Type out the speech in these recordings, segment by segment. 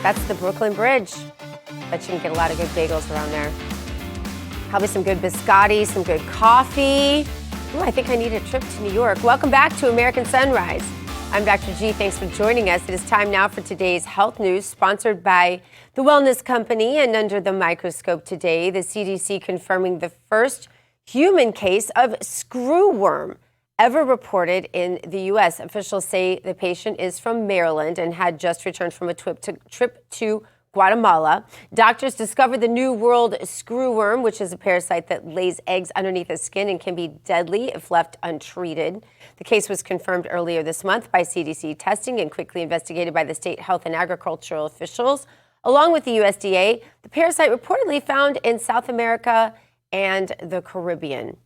That's the Brooklyn Bridge. Bet you can get a lot of good bagels around there. Probably some good biscotti, some good coffee. Ooh, I think I need a trip to New York. Welcome back to American Sunrise. I'm Dr. G. Thanks for joining us. It is time now for today's health news, sponsored by the Wellness Company. And under the microscope today, the CDC confirming the first human case of screwworm ever reported in the U.S. Officials say the patient is from Maryland and had just returned from a trip to Guatemala. Doctors discovered the New World screwworm, which is a parasite that lays eggs underneath the skin and can be deadly if left untreated. The case was confirmed earlier this month by CDC testing and quickly investigated by the state health and agricultural officials. Along with the USDA, the parasite reportedly found in South America and the Caribbean.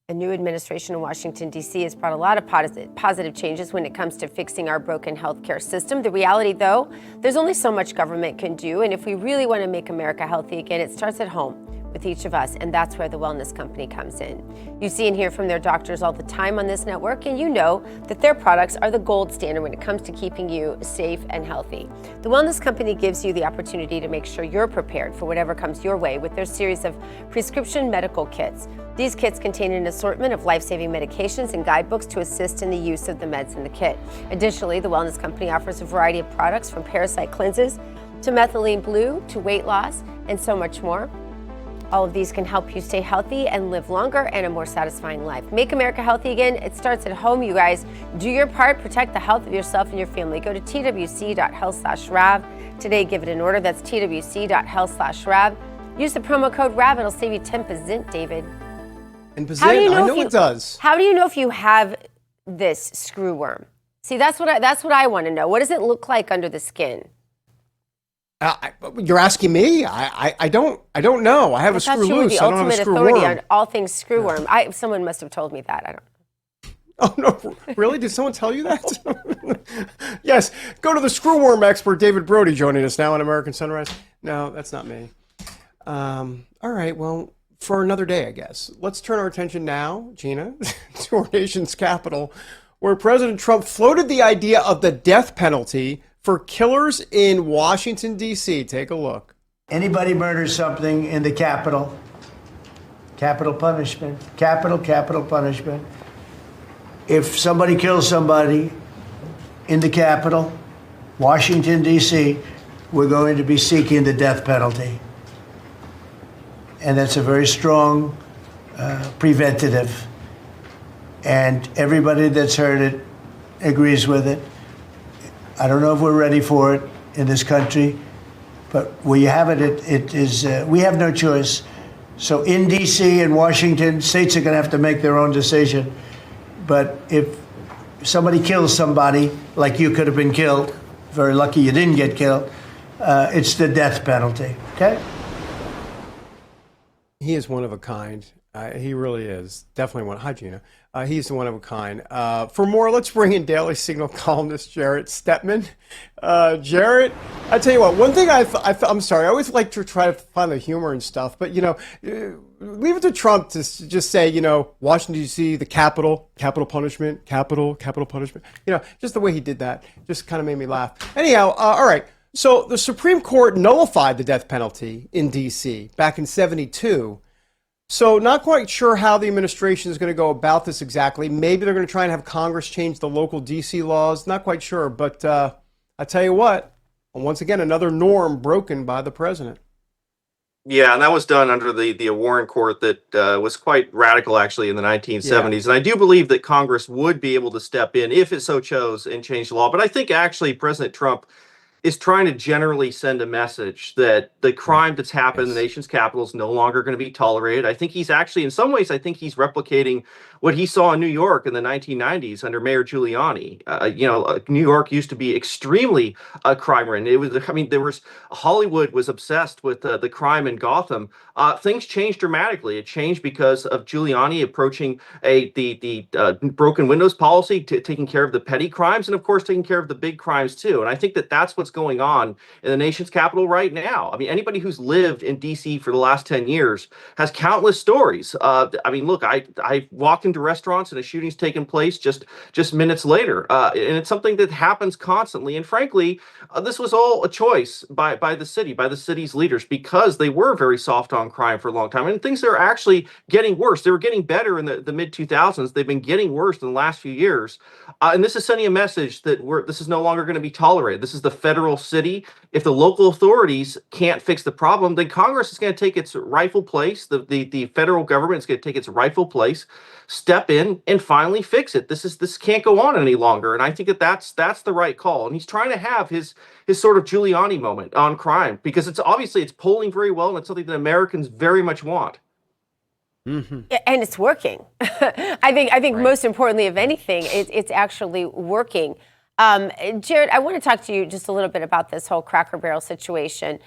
A new administration in Washington, D.C. has brought a lot of positive changes when it comes to fixing our broken healthcare system. The reality, though, there's only so much government can do. And if we really want to make America healthy again, it starts at home with each of us. And that's where the Wellness Company comes in. You see and hear from their doctors all the time on this network, and you know that their products are the gold standard when it comes to keeping you safe and healthy. The Wellness Company gives you the opportunity to make sure you're prepared for whatever comes your way with their series of prescription medical kits. These kits contain an assortment of life-saving medications and guidebooks to assist in the use of the meds in the kit. Additionally, the Wellness Company offers a variety of products from parasite cleanses to methylene blue to weight loss and so much more. All of these can help you stay healthy and live longer and a more satisfying life. Make America healthy again. It starts at home, you guys. Do your part. Protect the health of yourself and your family. Go to twc.health/RAV. Today, give it an order. That's twc.health/RAV. Use the promo code RAV. It'll save you 10%, David. And I know it does. How do you know if you have this screwworm? See, that's what I want to know. What does it look like under the skin? You're asking me? I don't know. I have a screw loose. I don't have a screw worm. Ultimate authority on all things screwworm. Someone must have told me that. I don't. Oh, no, really? Did someone tell you that? Yes. Go to the screwworm expert, David Brody, joining us now on American Sunrise. No, that's not me. All right, well, for another day, I guess. Let's turn our attention now, Gina, to our nation's capital, where President Trump floated the idea of the death penalty for killers in Washington, D.C. Take a look. Anybody murders something in the Capitol, capital punishment, capital punishment. If somebody kills somebody in the Capitol, Washington, D.C., we're going to be seeking the death penalty. And that's a very strong preventative. And everybody that's heard it agrees with it. I don't know if we're ready for it in this country, but where you have it, it is, we have no choice. So in D.C. and Washington, states are going to have to make their own decision. But if somebody kills somebody, like you could have been killed, very lucky you didn't get killed, it's the death penalty, okay? He is one of a kind. He really is. Definitely one. Hi, Gina. He's one of a kind. For more, let's bring in Daily Signal columnist Jarrett Stepman. Jarrett, I tell you what, one thing I'm sorry, I always like to try to find the humor and stuff, but, leave it to Trump to just say, Washington, D.C., the capital punishment, capital punishment. Just the way he did that just kind of made me laugh. Anyhow, all right. So the Supreme Court nullified the death penalty in D.C. back in '72. So not quite sure how the administration is going to go about this exactly. Maybe they're going to try and have Congress change the local D.C. laws. Not quite sure. But I tell you what, once again, another norm broken by the president. Yeah, and that was done under the Warren Court that was quite radical, actually, in the 1970s. And I do believe that Congress would be able to step in if it so chose and change the law. But I think actually President Trump is trying to generally send a message that the crime that's happened in the nation's capital is no longer going to be tolerated. I think he's actually, in some ways, I think he's replicating what he saw in New York in the 1990s under Mayor Giuliani. New York used to be extremely crime-ridden. Hollywood was obsessed with the crime in Gotham. Things changed dramatically. It changed because of Giuliani approaching the broken windows policy, taking care of the petty crimes, and of course taking care of the big crimes too. And I think that that's what's going on in the nation's capital right now. I mean, anybody who's lived in D.C. for the last 10 years has countless stories. Look, I walked in into restaurants and a shooting's taken place just minutes later. And it's something that happens constantly. And frankly, this was all a choice by the city's leaders, because they were very soft on crime for a long time. And things are actually getting worse. They were getting better in the mid 2000s. They've been getting worse in the last few years. And this is sending a message that this is no longer going to be tolerated. This is the federal city. If the local authorities can't fix the problem, then Congress is going to take its rightful place. The federal government is going to take its rightful place, step in, and finally fix it. This can't go on any longer. And I think that's the right call. And he's trying to have his sort of Giuliani moment on crime, because it's polling very well, and it's something that Americans very much want. Mm-hmm. And it's working. I think right. Most importantly of anything, it's actually working. Jared, I want to talk to you just a little bit about this whole Cracker Barrel situation.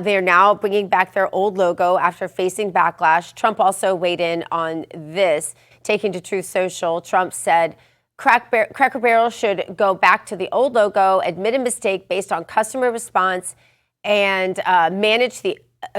They are now bringing back their old logo after facing backlash. Trump also weighed in on this, taking to Truth Social. Trump said Cracker Barrel should go back to the old logo, admit a mistake based on customer response, and manage the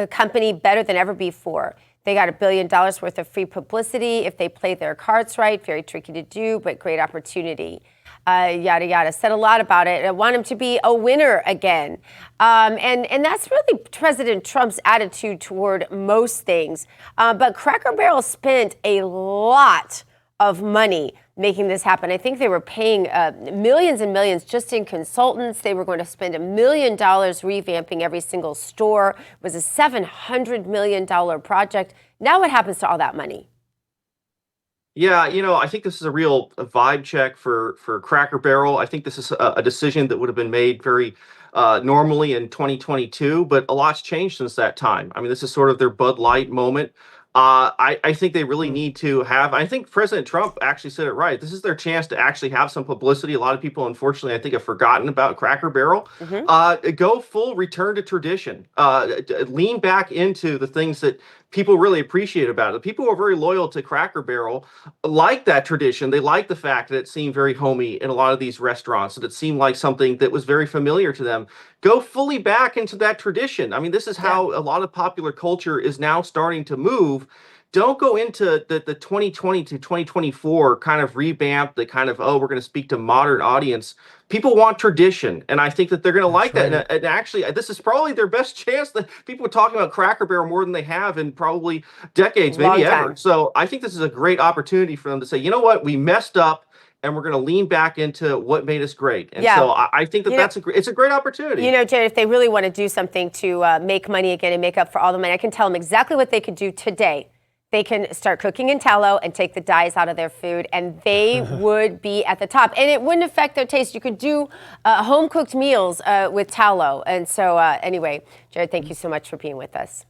company better than ever before. They got $1 billion worth of free publicity if they play their cards right. Very tricky to do, but great opportunity. Yada, yada. Said a lot about it. I want him to be a winner again. And that's really President Trump's attitude toward most things. But Cracker Barrel spent a lot of money making this happen. I think they were paying millions and millions just in consultants. They were going to spend $1 million revamping every single store. It was a $700 million project. Now what happens to all that money? Yeah, I think this is a real vibe check for Cracker Barrel. I think this is a decision that would have been made very normally in 2022, but a lot's changed since that time. I mean, this is sort of their Bud Light moment. I think they really need to have, I think President Trump actually said it right. This is their chance to actually have some publicity. A lot of people, unfortunately, I think have forgotten about Cracker Barrel. Mm-hmm. Go full return to tradition. Lean back into the things that people really appreciate about it. The people who are very loyal to Cracker Barrel like that tradition. They like the fact that it seemed very homey in a lot of these restaurants, that it seemed like something that was very familiar to them. Go fully back into that tradition. I mean, this is how a lot of popular culture is now starting to move. Don't go into the 2020 to 2024 kind of revamp, the kind of, we're going to speak to modern audience. People want tradition, and I think that they're going to like that. And actually, this is probably their best chance. That people are talking about Cracker Barrel more than they have in probably decades, maybe ever. So I think this is a great opportunity for them to say, you know what, we messed up, and we're going to lean back into what made us great. And so I think that it's a great opportunity. Jared, if they really want to do something to make money again and make up for all the money, I can tell them exactly what they could do today. They can start cooking in tallow and take the dyes out of their food, and they would be at the top. And it wouldn't affect their taste. You could do home-cooked meals with tallow. And so anyway, Jared, thank you so much for being with us.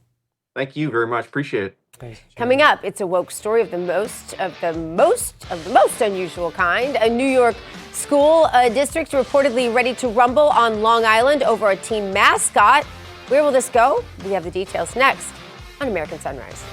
Thank you very much. Appreciate it. Thanks, Coming up, it's a woke story of the most unusual kind. A New York school district reportedly ready to rumble on Long Island over a team mascot. Where will this go? We have the details next on American Sunrise.